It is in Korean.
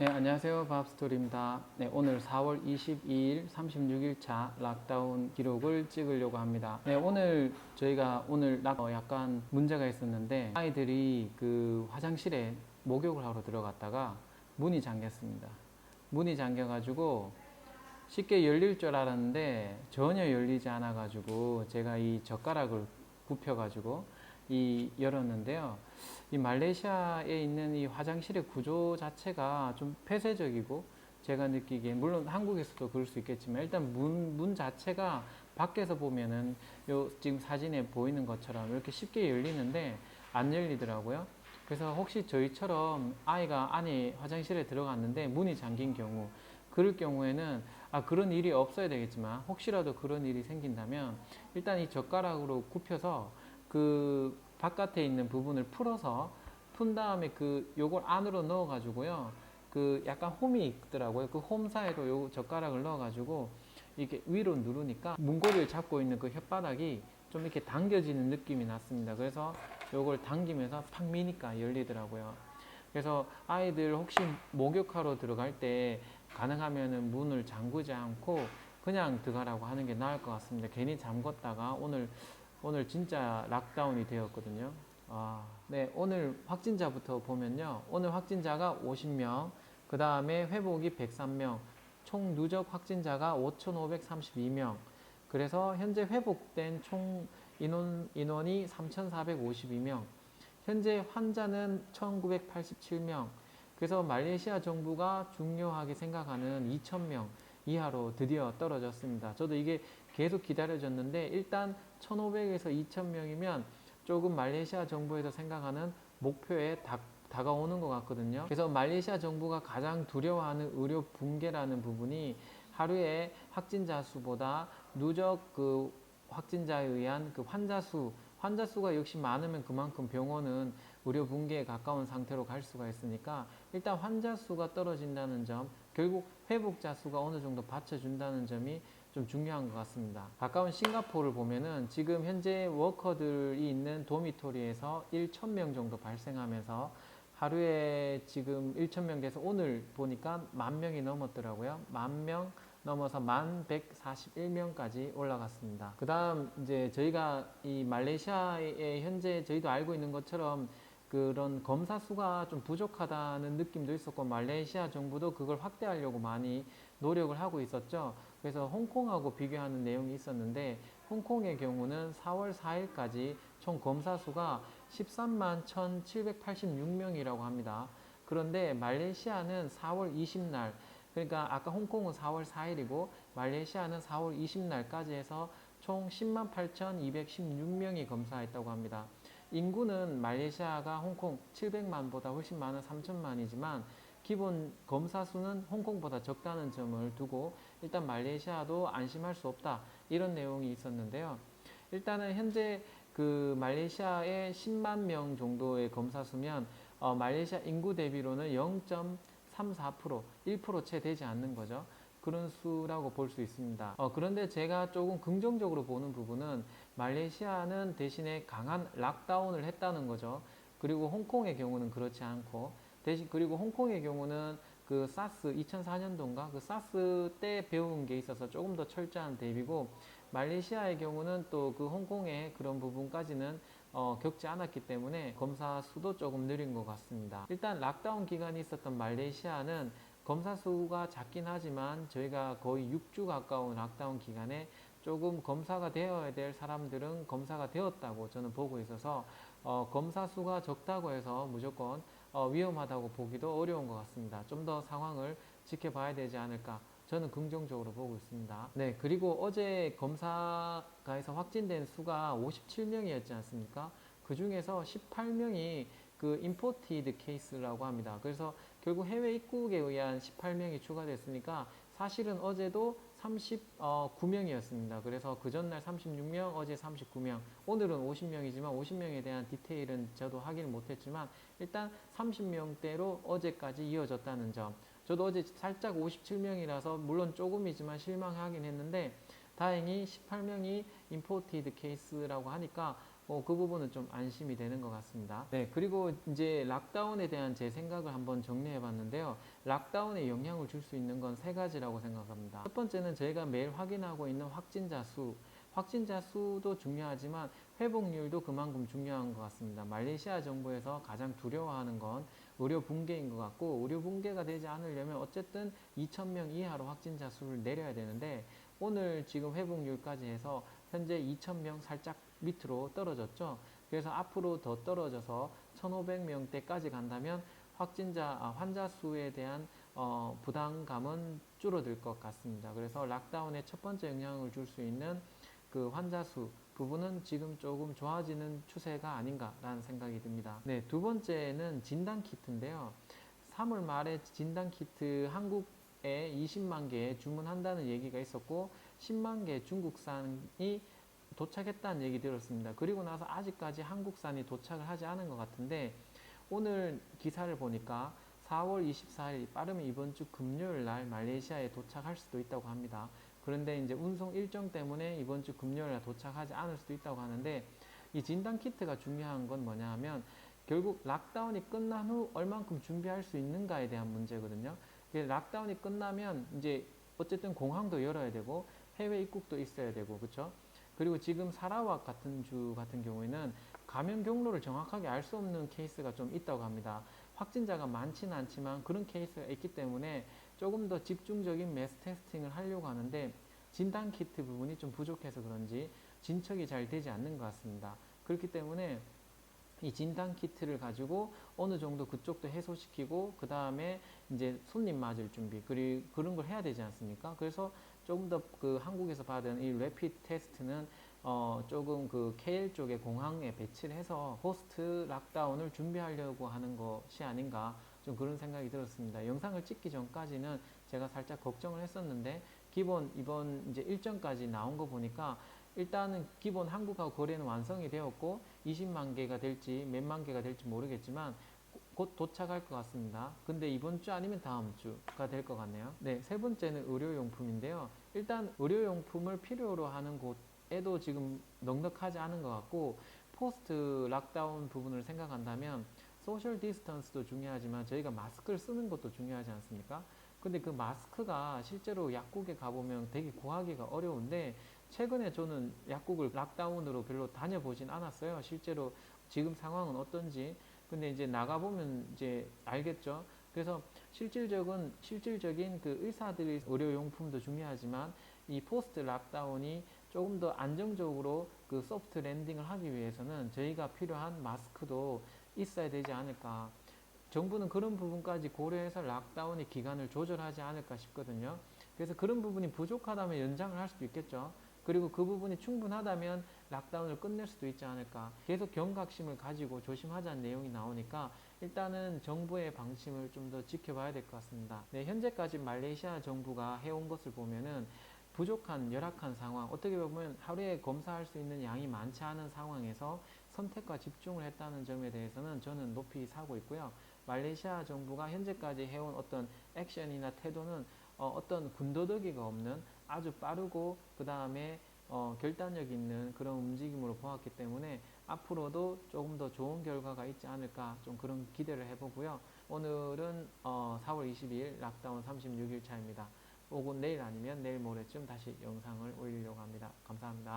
네, 안녕하세요. 밥스토리입니다. 네, 오늘 4월 22일 36일차 락다운 기록을 찍으려고 합니다. 네, 오늘 저희가 약간 문제가 있었는데 아이들이 그 화장실에 목욕을 하러 들어갔다가 문이 잠겼습니다. 문이 잠겨가지고 쉽게 열릴 줄 알았는데 전혀 열리지 않아가지고 제가 이 젓가락을 굽혀가지고 열었는데요. 이 말레이시아에 있는 이 화장실의 구조 자체가 좀 폐쇄적이고 제가 느끼기엔 물론 한국에서도 그럴 수 있겠지만 일단 문 자체가 밖에서 보면은 지금 사진에 보이는 것처럼 이렇게 쉽게 열리는데 안 열리더라고요. 그래서 혹시 저희처럼 아이가 안에 화장실에 들어갔는데 문이 잠긴 경우 그럴 경우에는 그런 일이 없어야 되겠지만 혹시라도 그런 일이 생긴다면 일단 이 젓가락으로 굽혀서 그 바깥에 있는 부분을 풀어서 푼 다음에 요걸 안으로 넣어 가지고요. 그 약간 홈이 있더라고요. 그 홈 사이로 요 젓가락을 넣어 가지고 이렇게 위로 누르니까 문고리를 잡고 있는 그 혓바닥이 좀 이렇게 당겨지는 느낌이 났습니다. 그래서 요걸 당기면서 팍 미니까 열리더라고요. 그래서 아이들 혹시 목욕하러 들어갈 때 가능하면은 문을 잠그지 않고 그냥 들어가라고 하는 게 나을 것 같습니다. 괜히 잠궜다가 오늘 진짜 락다운이 되었거든요. 네, 오늘 확진자부터 보면요. 오늘 확진자가 50명, 그 다음에 회복이 103명, 총 누적 확진자가 5,532명. 그래서 현재 회복된 총 인원이 3,452명. 현재 환자는 1,987명. 그래서 말레이시아 정부가 중요하게 생각하는 2,000명 이하로 드디어 떨어졌습니다. 저도 이게 계속 기다려졌는데 일단 1,500에서 2,000명이면 조금 말레이시아 정부에서 생각하는 목표에 다가오는 것 같거든요. 그래서 말레이시아 정부가 가장 두려워하는 의료 붕괴라는 부분이 하루에 확진자 수보다 누적 그 확진자에 의한 그 환자 수가 역시 많으면 그만큼 병원은 의료 붕괴에 가까운 상태로 갈 수가 있으니까 일단 환자 수가 떨어진다는 점, 결국 회복자 수가 어느 정도 받쳐준다는 점이 좀 중요한 것 같습니다. 가까운 싱가포르를 보면은 지금 현재 워커들이 있는 도미토리에서 1,000명 정도 발생하면서 하루에 지금 1,000명 돼서 오늘 보니까 10,000명이 넘었더라고요. 10,000명 넘어서 1,141명까지 올라갔습니다. 그 다음 이제 저희가 이 말레이시아에 현재 저희도 알고 있는 것처럼 그런 검사 수가 좀 부족하다는 느낌도 있었고 말레이시아 정부도 그걸 확대하려고 많이 노력을 하고 있었죠. 그래서 홍콩하고 비교하는 내용이 있었는데 홍콩의 경우는 4월 4일까지 총 검사 수가 13만 1,786명이라고 합니다. 그런데 말레이시아는 4월 20날 그러니까 아까 홍콩은 4월 4일이고 말레이시아는 4월 20날까지 해서 총 10만 8,216명이 검사했다고 합니다. 인구는 말레이시아가 홍콩 700만보다 훨씬 많은 3천만이지만 기본 검사 수는 홍콩보다 적다는 점을 두고 일단 말레이시아도 안심할 수 없다 이런 내용이 있었는데요. 일단은 현재 그 말레이시아의 10만 명 정도의 검사 수면 말레이시아 인구 대비로는 0.34%, 1%채 되지 않는 거죠. 그런 수라고 볼 수 있습니다. 그런데 제가 조금 긍정적으로 보는 부분은 말레이시아는 대신에 강한 락다운을 했다는 거죠. 그리고 홍콩의 경우는 그렇지 않고 그리고 홍콩의 경우는 그 사스 2004년도인가 그 사스 때 배운 게 있어서 조금 더 철저한 대비고 말레이시아의 경우는 또 그 홍콩의 그런 부분까지는 겪지 않았기 때문에 검사 수도 조금 느린 것 같습니다. 일단 락다운 기간이 있었던 말레이시아는 검사 수가 작긴 하지만 저희가 거의 6주 가까운 락다운 기간에 조금 검사가 되어야 될 사람들은 검사가 되었다고 저는 보고 있어서 검사 수가 적다고 해서 무조건 위험하다고 보기도 어려운 것 같습니다. 좀 더 상황을 지켜봐야 되지 않을까 저는 긍정적으로 보고 있습니다. 네, 그리고 어제 검사가에서 확진된 수가 57명이었지 않습니까? 그 중에서 18명이 그 임포티드 케이스라고 합니다. 그래서 결국 해외 입국에 의한 18명이 추가됐으니까 사실은 어제도 39명이었습니다. 그래서 그 전날 36명, 어제 39명, 오늘은 50명이지만 50명에 대한 디테일은 저도 확인을 못했지만 일단 30명대로 어제까지 이어졌다는 점. 저도 어제 살짝 57명이라서 물론 조금이지만 실망하긴 했는데 다행히 18명이 임포티드 케이스라고 하니까 그 부분은 좀 안심이 되는 것 같습니다. 네, 그리고 이제 락다운에 대한 제 생각을 한번 정리해 봤는데요. 락다운에 영향을 줄 수 있는 건 세 가지라고 생각합니다. 첫 번째는 저희가 매일 확인하고 있는 확진자 수. 확진자 수도 중요하지만 회복률도 그만큼 중요한 것 같습니다. 말레이시아 정부에서 가장 두려워하는 건 의료 붕괴인 것 같고, 의료 붕괴가 되지 않으려면 어쨌든 2,000명 이하로 확진자 수를 내려야 되는데, 오늘 지금 회복률까지 해서 현재 2,000명 살짝 밑으로 떨어졌죠. 그래서 앞으로 더 떨어져서 1,500명대까지 간다면 환자 수에 대한 부담감은 줄어들 것 같습니다. 그래서 락다운의 첫 번째 영향을 줄 수 있는 그 환자 수 부분은 지금 조금 좋아지는 추세가 아닌가라는 생각이 듭니다. 네, 두 번째는 진단 키트인데요. 3월 말에 진단 키트 한국에 20만 개 주문한다는 얘기가 있었고 10만 개 중국산이 도착했다는 얘기 들었습니다. 그리고 나서 아직까지 한국산이 도착을 하지 않은 것 같은데, 오늘 기사를 보니까 4월 24일 빠르면 이번 주 금요일 날 말레이시아에 도착할 수도 있다고 합니다. 그런데 이제 운송 일정 때문에 이번 주 금요일 날 도착하지 않을 수도 있다고 하는데, 이 진단 키트가 중요한 건 뭐냐 하면 결국 락다운이 끝난 후 얼만큼 준비할 수 있는가에 대한 문제거든요. 락다운이 끝나면 이제 어쨌든 공항도 열어야 되고 해외 입국도 있어야 되고, 그렇죠? 그리고 지금 사라왁 같은 주 같은 경우에는 감염 경로를 정확하게 알 수 없는 케이스가 좀 있다고 합니다. 확진자가 많지는 않지만 그런 케이스가 있기 때문에 조금 더 집중적인 매스 테스팅을 하려고 하는데, 진단 키트 부분이 좀 부족해서 그런지 진척이 잘 되지 않는 것 같습니다. 그렇기 때문에 이 진단 키트를 가지고 어느 정도 그쪽도 해소시키고 그 다음에 이제 손님 맞을 준비 그리고 그런 걸 해야 되지 않습니까? 그래서 조금 더 그 한국에서 받은 이 레피드 테스트는 조금 그 KL 쪽에 공항에 배치를 해서 포스트 락다운을 준비하려고 하는 것이 아닌가, 좀 그런 생각이 들었습니다. 영상을 찍기 전까지는 제가 살짝 걱정을 했었는데, 기본 이번 이제 일정까지 나온 거 보니까 일단은 기본 한국하고 거래는 완성이 되었고 20만 개가 될지 몇만 개가 될지 모르겠지만 곧 도착할 것 같습니다. 근데 이번 주 아니면 다음 주가 될 것 같네요. 네, 세 번째는 의료용품인데요. 일단 의료용품을 필요로 하는 곳에도 지금 넉넉하지 않은 것 같고, 포스트 락다운 부분을 생각한다면 소셜 디스턴스도 중요하지만 저희가 마스크를 쓰는 것도 중요하지 않습니까? 근데 그 마스크가 실제로 약국에 가보면 되게 구하기가 어려운데, 최근에 저는 약국을 락다운으로 별로 다녀보진 않았어요. 실제로 지금 상황은 어떤지. 근데 이제 나가보면 이제 알겠죠. 그래서 실질적인 그 의사들의 의료용품도 중요하지만 이 포스트 락다운이 조금 더 안정적으로 그 소프트 랜딩을 하기 위해서는 저희가 필요한 마스크도 있어야 되지 않을까. 정부는 그런 부분까지 고려해서 락다운의 기간을 조절하지 않을까 싶거든요. 그래서 그런 부분이 부족하다면 연장을 할 수도 있겠죠. 그리고 그 부분이 충분하다면 락다운을 끝낼 수도 있지 않을까. 계속 경각심을 가지고 조심하자는 내용이 나오니까 일단은 정부의 방침을 좀 더 지켜봐야 될 것 같습니다. 네, 현재까지 말레이시아 정부가 해온 것을 보면은 부족한 열악한 상황, 어떻게 보면 하루에 검사할 수 있는 양이 많지 않은 상황에서 선택과 집중을 했다는 점에 대해서는 저는 높이 사고 있고요. 말레이시아 정부가 현재까지 해온 어떤 액션이나 태도는 어떤 군더더기가 없는 아주 빠르고 그 다음에 결단력 있는 그런 움직임으로 보았기 때문에 앞으로도 조금 더 좋은 결과가 있지 않을까, 좀 그런 기대를 해보고요. 오늘은 4월 22일 락다운 36일 차입니다. 혹은 내일 아니면 내일 모레쯤 다시 영상을 올리려고 합니다. 감사합니다.